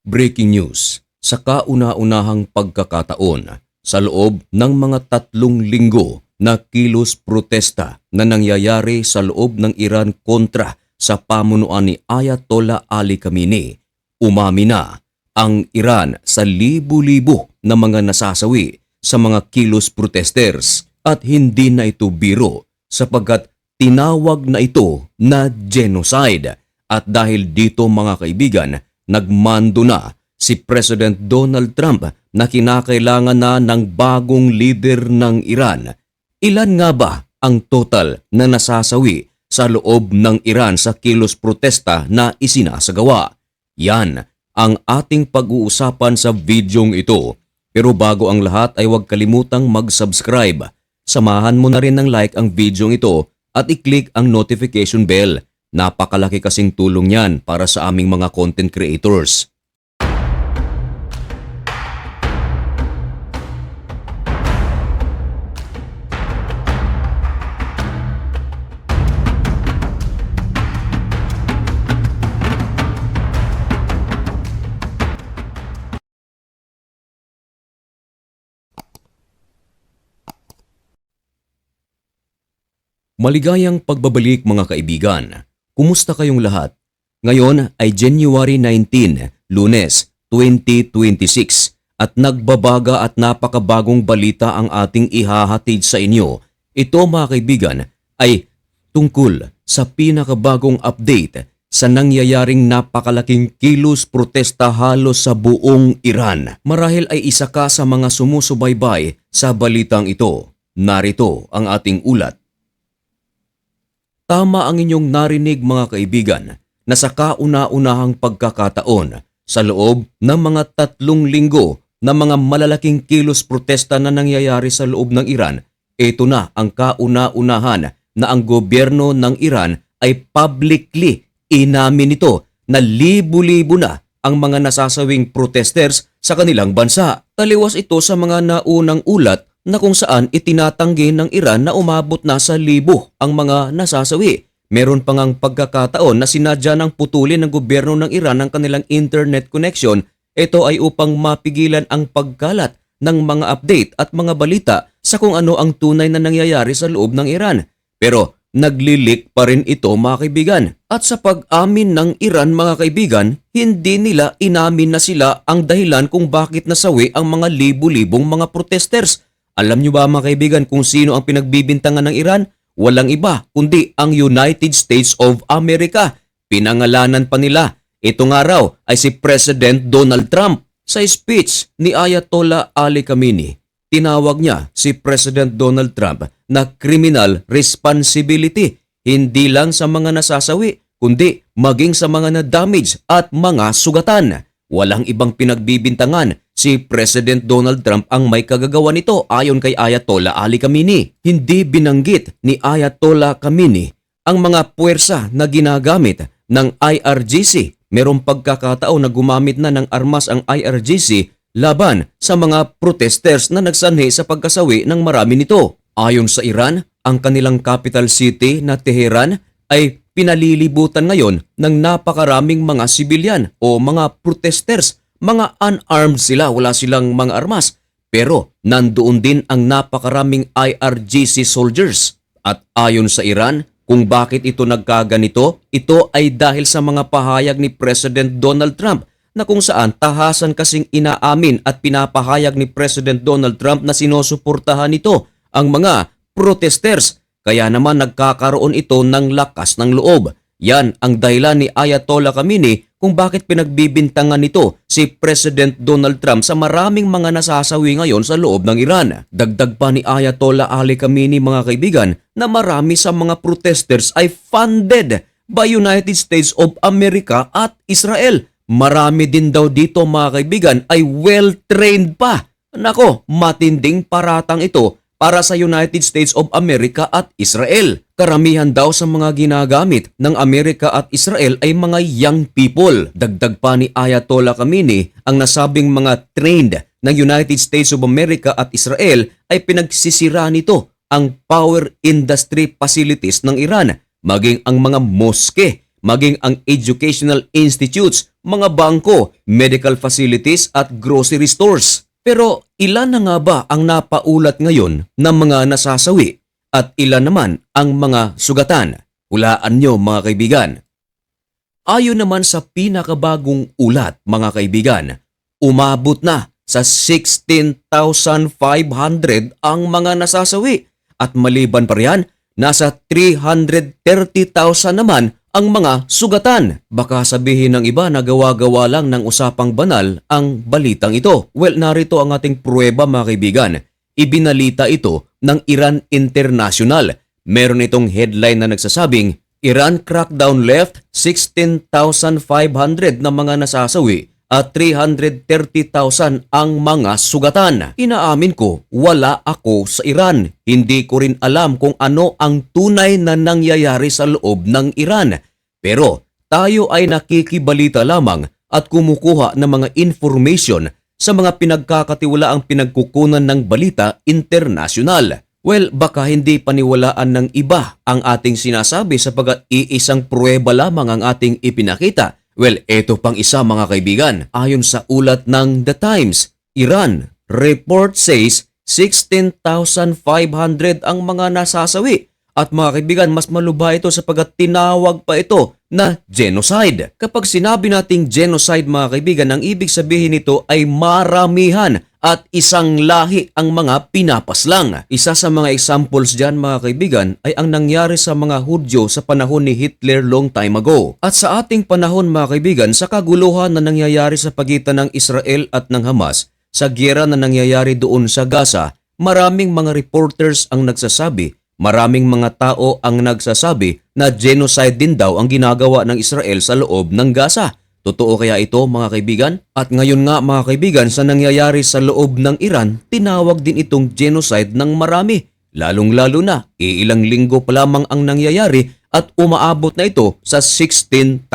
Breaking news, sa kauna-unahang pagkakataon sa loob ng mga 3 linggo na kilos protesta na nangyayari sa loob ng Iran kontra sa pamunuan ni Ayatollah Ali Khamenei, umami na ang Iran sa libu-libo na mga nasasawi sa mga kilos protesters at hindi na ito biro sapagkat tinawag na ito na genocide. At dahil dito mga kaibigan, nagmando na si President Donald Trump na kinakailangan na ng bagong leader ng Iran. Ilan nga ba ang total na nasasawi sa loob ng Iran sa kilos protesta na isinasagawa? Yan ang ating pag-uusapan sa videong ito. Pero bago ang lahat ay huwag kalimutang mag-subscribe. Samahan mo na rin ng like ang videong ito at i-click ang notification bell. Napakalaki kasing tulong yan para sa aming mga content creators. Maligayang pagbabalik mga kaibigan. Kumusta kayong lahat? Ngayon ay January 19, Lunes 2026 at nagbabaga at napakabagong balita ang ating ihahatid sa inyo. Ito mga kaibigan ay tungkol sa pinakabagong update sa nangyayaring napakalaking kilos protesta halos sa buong Iran. Marahil ay isa ka sa mga sumusubaybay sa balitang ito. Narito ang ating ulat. Tama ang inyong narinig mga kaibigan na sa kauna-unahang pagkakataon sa loob ng mga 3 linggo na mga malalaking kilos protesta na nangyayari sa loob ng Iran, ito na ang kauna-unahan na ang gobyerno ng Iran ay publicly inamin nito na libu-libo na ang mga nasasawing protesters sa kanilang bansa. Taliwas ito sa mga naunang ulat na kung saan itinatanggi ng Iran na umabot na sa 1,000 ang mga nasasawi. Meron pa ngang pagkakataon na sinadya ng putulin ng gobyerno ng Iran ang kanilang internet connection. Ito ay upang mapigilan ang pagkalat ng mga update at mga balita sa kung ano ang tunay na nangyayari sa loob ng Iran. Pero naglilik pa rin ito mga kaibigan. At sa pag-amin ng Iran mga kaibigan, hindi nila inamin na sila ang dahilan kung bakit nasawi ang mga libu-libong mga protesters. Alam nyo ba mga kaibigan kung sino ang pinagbibintangan ng Iran? Walang iba kundi ang United States of America. Pinangalanan pa nila. Ito nga raw ay si President Donald Trump. Sa speech ni Ayatollah Ali Khamenei, tinawag niya si President Donald Trump na criminal responsibility. Hindi lang sa mga nasasawi kundi maging sa mga na-damage at mga sugatan. Walang ibang pinagbibintangan si President Donald Trump ang may kagagawa nito ayon kay Ayatollah Ali Khamenei. Hindi binanggit ni Ayatollah Khamenei ang mga puwersa na ginagamit ng IRGC. Merong pagkakataon na gumamit na ng armas ang IRGC laban sa mga protesters na nagsanhi sa pagkasawi ng marami nito. Ayon sa Iran, ang kanilang capital city na Tehran ay pinalilibutan ngayon ng napakaraming mga sibilyan o mga protesters. Mga unarmed sila, wala silang mga armas. Pero nandoon din ang napakaraming IRGC soldiers. At ayon sa Iran, kung bakit ito nagkaganito, ito ay dahil sa mga pahayag ni President Donald Trump na kung saan tahasan kasing inaamin at pinapahayag ni President Donald Trump na sinusuportahan nito ang mga protesters. Kaya naman nagkakaroon ito ng lakas ng loob. Yan ang dahilan ni Ayatollah Khamenei kung bakit pinagbibintangan nito si President Donald Trump sa maraming mga nasasawi ngayon sa loob ng Iran. Dagdag pa ni Ayatollah Ali Khamenei mga kaibigan na marami sa mga protesters ay funded by United States of America at Israel. Marami din daw dito mga kaibigan ay well-trained pa. Nako, matinding paratang ito para sa United States of America at Israel. Karamihan daw sa mga ginagamit ng Amerika at Israel ay mga young people. Dagdag pa ni Ayatollah Khamenei, ang nasabing mga trained ng United States of America at Israel ay pinagsisira nito ang power industry facilities ng Iran, maging ang mga moske, maging ang educational institutes, mga bangko, medical facilities at grocery stores. Pero ilan na nga ba ang napaulat ngayon ng mga nasasawi at ilan naman ang mga sugatan? Hulaan nyo mga kaibigan. Ayon naman sa pinakabagong ulat mga kaibigan, umabot na sa 16,500 ang mga nasasawi at maliban pa riyan, nasa 330,000 naman ang mga sugatan. Baka sabihin ng iba na gawa-gawa lang ng usapang banal ang balitang ito. Well, narito ang ating pruweba mga kaibigan. Ibinalita ito ng Iran International. Meron itong headline na nagsasabing, Iran crackdown left 16,500 na mga nasasawi at 330,000 ang mga sugatan. Inaamin ko, wala ako sa Iran. Hindi ko rin alam kung ano ang tunay na nangyayari sa loob ng Iran. Pero tayo ay nakikibalita lamang at kumukuha ng mga information sa mga pinagkakatiwalaang pinagkukunan ng balita internasyonal. Well, baka hindi paniwalaan ng iba ang ating sinasabi sapagkat iisang pruweba lamang ang ating ipinakita. Well, eto pang isa mga kaibigan. Ayon sa ulat ng The Times, Iran report says 16,500 ang mga nasasawi. At mga kaibigan, mas malubha ito sapagkat tinawag pa ito na genocide. Kapag sinabi nating genocide mga kaibigan, ang ibig sabihin nito ay maramihan at isang lahi ang mga pinapaslang. Isa sa mga examples dyan mga kaibigan ay ang nangyari sa mga Hudyo sa panahon ni Hitler long time ago. At sa ating panahon mga kaibigan, sa kaguluhan na nangyayari sa pagitan ng Israel at ng Hamas, sa giyera na nangyayari doon sa Gaza, maraming mga reporters ang nagsasabi, maraming mga tao ang nagsasabi na genocide din daw ang ginagawa ng Israel sa loob ng Gaza. Totoo kaya ito mga kaibigan? At ngayon nga mga kaibigan, sa nangyayari sa loob ng Iran, tinawag din itong genocide ng marami. Lalong-lalo na, ilang linggo pa lamang ang nangyayari at umaabot na ito sa 16,000.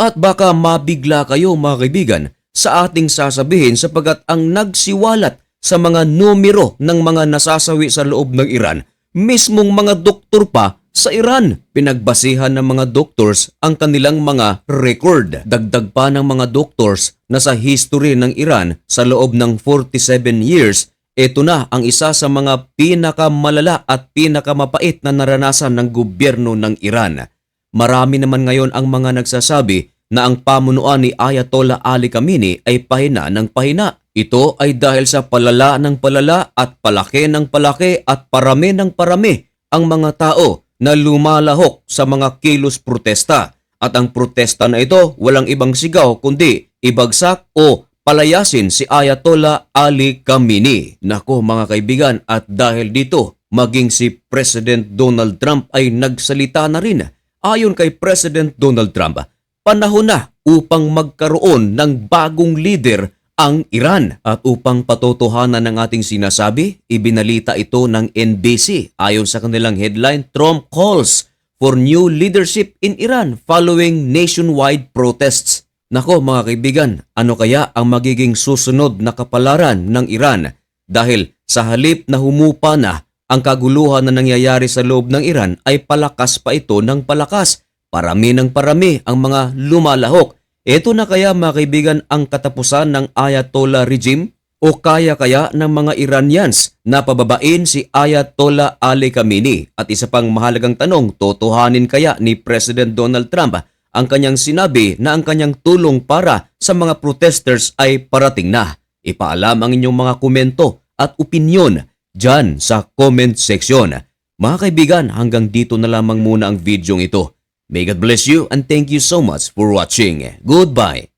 At baka mabigla kayo mga kaibigan sa ating sasabihin sapagkat ang nagsiwalat sa mga numero ng mga nasasawi sa loob ng Iran, mismong mga doktor pa sa Iran. Pinagbasihan ng mga doctors ang kanilang mga record. Dagdag pa ng mga doctors na sa history ng Iran sa loob ng 47 years, ito na ang isa sa mga pinakamalala at pinakamapait na naranasan ng gobyerno ng Iran. Marami naman ngayon ang mga nagsasabi na ang pamunuan ni Ayatollah Ali Khamenei ay pahina ng pahina. Ito ay dahil sa palala ng palala at palaki ng palaki at parami ng parami ang mga tao na lumalahok sa mga kilos protesta. At ang protesta na ito walang ibang sigaw kundi ibagsak o palayasin si Ayatollah Ali Khamenei. Nako mga kaibigan, at dahil dito maging si President Donald Trump ay nagsalita na rin. Ayon kay President Donald Trump, panahon na upang magkaroon ng bagong leader ang Iran. At upang patotohanan ng ating sinasabi, ibinalita ito ng NBC. Ayon sa kanilang headline, Trump calls for new leadership in Iran following nationwide protests. Nako mga kaibigan, ano kaya ang magiging susunod na kapalaran ng Iran? Dahil sa halip na humupa na ang kaguluhan na nangyayari sa loob ng Iran ay palakas pa ito ng palakas. Parami ng parami ang mga lumalahok. Ito na kaya mga kaibigan ang katapusan ng Ayatollah regime? O kaya ng mga Iranians na pababain si Ayatollah Ali Khamenei? At isa pang mahalagang tanong, totohanin kaya ni President Donald Trump ang kanyang sinabi na ang kanyang tulong para sa mga protesters ay parating na? Ipaalam ang inyong mga komento at opinyon dyan sa comment section. Mga kaibigan, hanggang dito na lamang muna ang videong ito. May God bless you and thank you so much for watching. Goodbye.